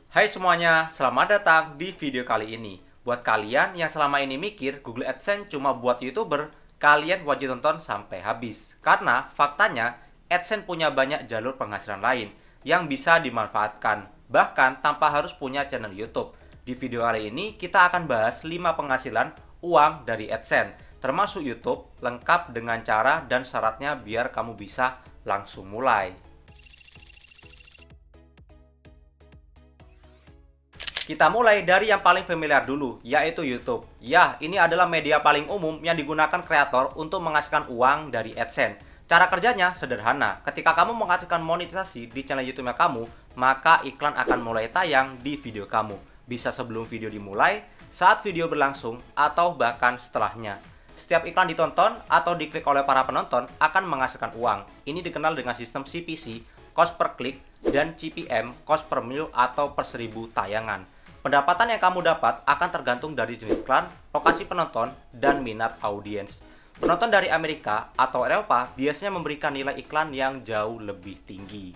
Hai semuanya, selamat datang di video kali ini. Buat kalian yang selama ini mikir Google AdSense cuma buat YouTuber, kalian wajib tonton sampai habis. Karena faktanya, AdSense punya banyak jalur penghasilan lain yang bisa dimanfaatkan, bahkan tanpa harus punya channel YouTube. Di video kali ini, kita akan bahas 5 penghasilan uang dari AdSense, termasuk YouTube, lengkap dengan cara dan syaratnya biar kamu bisa langsung mulai. Kita mulai dari yang paling familiar dulu, yaitu YouTube. Ya, ini adalah media paling umum yang digunakan kreator untuk menghasilkan uang dari AdSense. Cara kerjanya sederhana. Ketika kamu menghasilkan monetisasi di channel YouTube kamu, maka iklan akan mulai tayang di video kamu. Bisa sebelum video dimulai, saat video berlangsung, atau bahkan setelahnya. Setiap iklan ditonton atau diklik oleh para penonton akan menghasilkan uang. Ini dikenal dengan sistem CPC, cost per click, dan CPM, cost per mil atau per 1000 tayangan. Pendapatan yang kamu dapat akan tergantung dari jenis iklan, lokasi penonton, dan minat audiens. Penonton dari Amerika atau Eropa biasanya memberikan nilai iklan yang jauh lebih tinggi.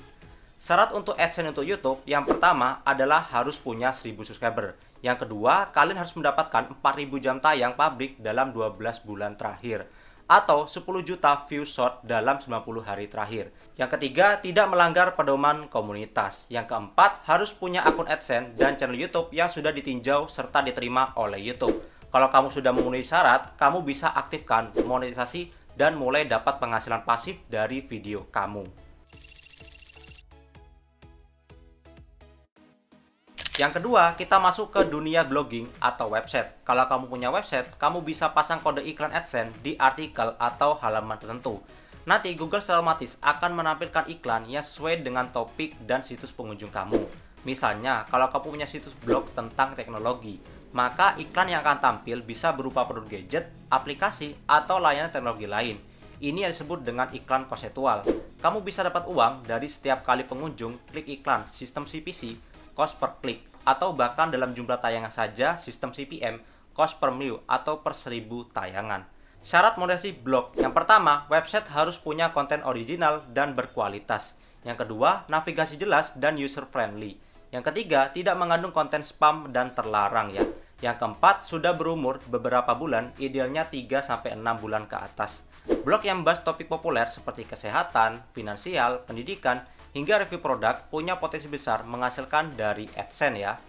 Syarat untuk AdSense untuk YouTube, yang pertama adalah harus punya 1000 subscriber. Yang kedua, kalian harus mendapatkan 4000 jam tayang publik dalam 12 bulan terakhir. Atau 10 juta view short dalam 90 hari terakhir. Yang ketiga, tidak melanggar pedoman komunitas. Yang keempat, harus punya akun AdSense dan channel YouTube yang sudah ditinjau serta diterima oleh YouTube. Kalau kamu sudah memenuhi syarat, kamu bisa aktifkan monetisasi dan mulai dapat penghasilan pasif dari video kamu. Yang kedua, kita masuk ke dunia blogging atau website. Kalau kamu punya website, kamu bisa pasang kode iklan AdSense di artikel atau halaman tertentu. Nanti Google secara otomatis akan menampilkan iklan yang sesuai dengan topik dan situs pengunjung kamu. Misalnya, kalau kamu punya situs blog tentang teknologi, maka iklan yang akan tampil bisa berupa produk gadget, aplikasi, atau layanan teknologi lain. Ini yang disebut dengan iklan konseptual. Kamu bisa dapat uang dari setiap kali pengunjung klik iklan sistem CPC, cost per click, atau bahkan dalam jumlah tayangan saja sistem CPM, cost per view atau per 1000 tayangan. Syarat monetisasi blog. Yang pertama, website harus punya konten original dan berkualitas. Yang kedua, navigasi jelas dan user friendly. Yang ketiga, tidak mengandung konten spam dan terlarang ya. Yang keempat, sudah berumur beberapa bulan, idealnya 3-6 bulan ke atas. Blog yang membahas topik populer seperti kesehatan, finansial, pendidikan, hingga review produk punya potensi besar menghasilkan dari AdSense ya.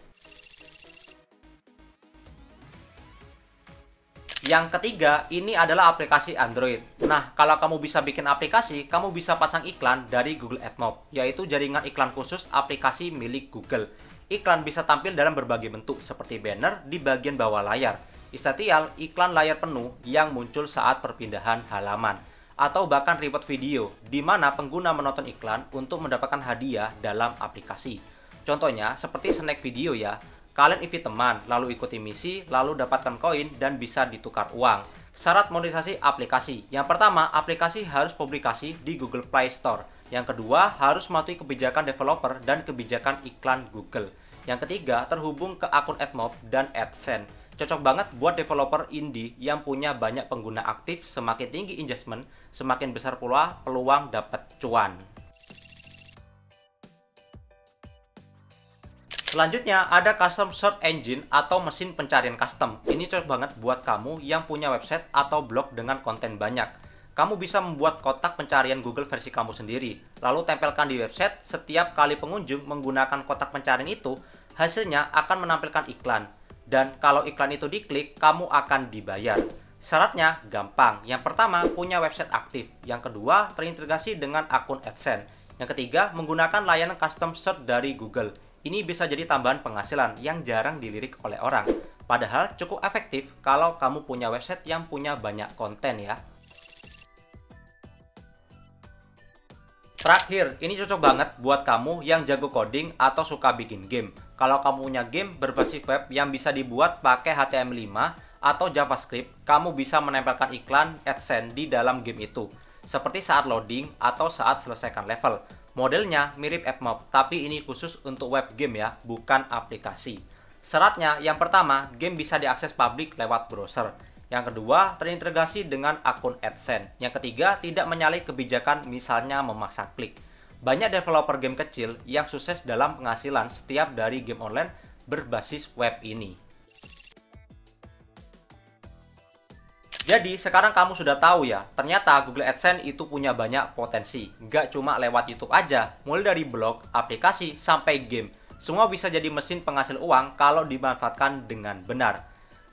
Yang ketiga, ini adalah aplikasi Android. Nah, kalau kamu bisa bikin aplikasi, kamu bisa pasang iklan dari Google AdMob, yaitu jaringan iklan khusus aplikasi milik Google. Iklan bisa tampil dalam berbagai bentuk, seperti banner di bagian bawah layar, istilah iklan layar penuh yang muncul saat perpindahan halaman, atau bahkan reward video, di mana pengguna menonton iklan untuk mendapatkan hadiah dalam aplikasi. Contohnya, seperti snack video ya. Kalian invite teman, lalu ikuti misi, lalu dapatkan koin, dan bisa ditukar uang. Syarat monetisasi aplikasi. Yang pertama, aplikasi harus publikasi di Google Play Store. Yang kedua, harus mematuhi kebijakan developer dan kebijakan iklan Google. Yang ketiga, terhubung ke akun AdMob dan AdSense. Cocok banget buat developer indie yang punya banyak pengguna aktif. Semakin tinggi engagement, semakin besar pula peluang dapat cuan. Selanjutnya ada custom search engine atau mesin pencarian custom. Ini cocok banget buat kamu yang punya website atau blog dengan konten banyak. Kamu bisa membuat kotak pencarian Google versi kamu sendiri, lalu tempelkan di website. Setiap kali pengunjung menggunakan kotak pencarian itu, hasilnya akan menampilkan iklan. Dan kalau iklan itu diklik, kamu akan dibayar. Syaratnya gampang. Yang pertama, punya website aktif. Yang kedua, terintegrasi dengan akun AdSense. Yang ketiga, menggunakan layanan custom search dari Google. Ini bisa jadi tambahan penghasilan yang jarang dilirik oleh orang. Padahal cukup efektif kalau kamu punya website yang punya banyak konten ya. Terakhir, ini cocok banget buat kamu yang jago coding atau suka bikin game. Kalau kamu punya game berbasis web yang bisa dibuat pakai HTML5 atau JavaScript, kamu bisa menempelkan iklan AdSense di dalam game itu, seperti saat loading atau saat selesaikan level. Modelnya mirip AdMob, tapi ini khusus untuk web game ya, bukan aplikasi. Syaratnya, yang pertama, game bisa diakses publik lewat browser. Yang kedua, terintegrasi dengan akun AdSense. Yang ketiga, tidak menyalahi kebijakan misalnya memaksa klik. Banyak developer game kecil yang sukses dalam penghasilan setiap dari game online berbasis web ini. Jadi sekarang kamu sudah tahu ya, ternyata Google AdSense itu punya banyak potensi. Nggak cuma lewat YouTube aja, mulai dari blog, aplikasi, sampai game. Semua bisa jadi mesin penghasil uang kalau dimanfaatkan dengan benar.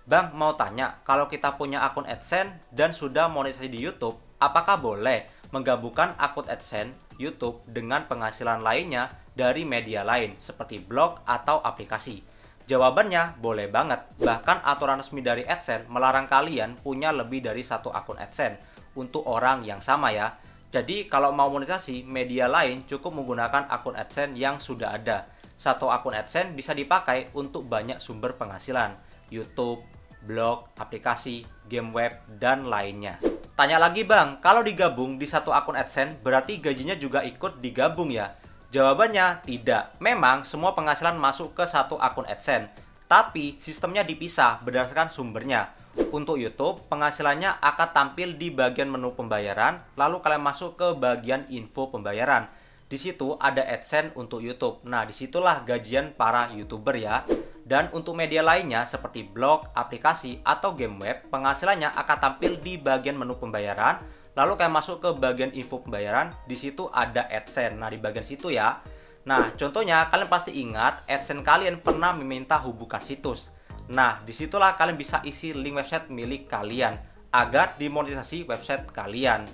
Bang, mau tanya, kalau kita punya akun AdSense dan sudah monetisasi di YouTube, apakah boleh menggabungkan akun AdSense YouTube dengan penghasilan lainnya dari media lain seperti blog atau aplikasi? Jawabannya, boleh banget. Bahkan aturan resmi dari AdSense melarang kalian punya lebih dari satu akun AdSense untuk orang yang sama ya. Jadi kalau mau monetisasi media lain cukup menggunakan akun AdSense yang sudah ada. Satu akun AdSense bisa dipakai untuk banyak sumber penghasilan, YouTube, blog, aplikasi, game web, dan lainnya. Tanya lagi bang, kalau digabung di satu akun AdSense berarti gajinya juga ikut digabung ya? Jawabannya tidak. Memang semua penghasilan masuk ke satu akun AdSense, tapi sistemnya dipisah berdasarkan sumbernya. Untuk YouTube, penghasilannya akan tampil di bagian menu pembayaran, lalu kalian masuk ke bagian info pembayaran. Di situ ada AdSense untuk YouTube. Nah, disitulah gajian para YouTuber ya. Dan untuk media lainnya seperti blog, aplikasi, atau game web, penghasilannya akan tampil di bagian menu pembayaran. Lalu kalian masuk ke bagian info pembayaran, di situ ada AdSense. Nah, di bagian situ ya. Nah, contohnya kalian pasti ingat AdSense kalian pernah meminta hubungan situs. Nah, disitulah kalian bisa isi link website milik kalian agar dimonetisasi website kalian.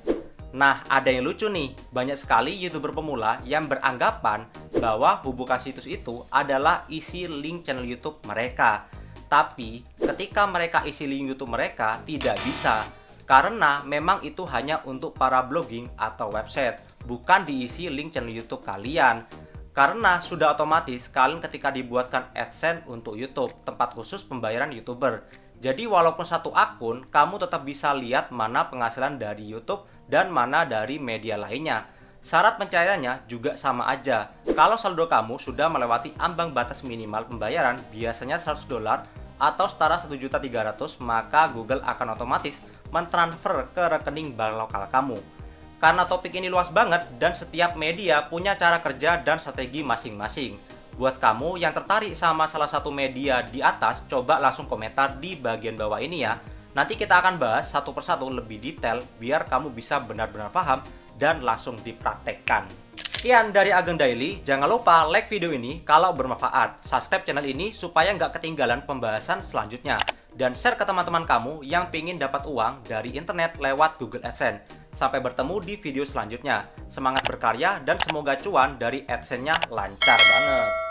Nah, ada yang lucu nih. Banyak sekali YouTuber pemula yang beranggapan bahwa hubungan situs itu adalah isi link channel YouTube mereka. Tapi, ketika mereka isi link YouTube mereka, tidak bisa. Karena memang itu hanya untuk para blogging atau website, bukan diisi link channel YouTube kalian. Karena sudah otomatis kalian ketika dibuatkan AdSense untuk YouTube, tempat khusus pembayaran YouTuber. Jadi walaupun satu akun, kamu tetap bisa lihat mana penghasilan dari YouTube dan mana dari media lainnya. Syarat pencairannya juga sama aja. Kalau saldo kamu sudah melewati ambang batas minimal pembayaran, biasanya $100 atau setara 1.300.000, maka Google akan otomatis mentransfer ke rekening bank lokal kamu. Karena topik ini luas banget dan setiap media punya cara kerja dan strategi masing-masing. Buat kamu yang tertarik sama salah satu media di atas, coba langsung komentar di bagian bawah ini ya. Nanti kita akan bahas satu persatu lebih detail biar kamu bisa benar-benar paham dan langsung dipraktekkan. Sekian dari Ageng Daily, jangan lupa like video ini kalau bermanfaat, subscribe channel ini supaya nggak ketinggalan pembahasan selanjutnya, dan share ke teman-teman kamu yang pingin dapat uang dari internet lewat Google AdSense. Sampai bertemu di video selanjutnya. Semangat berkarya dan semoga cuan dari AdSense-nya lancar banget.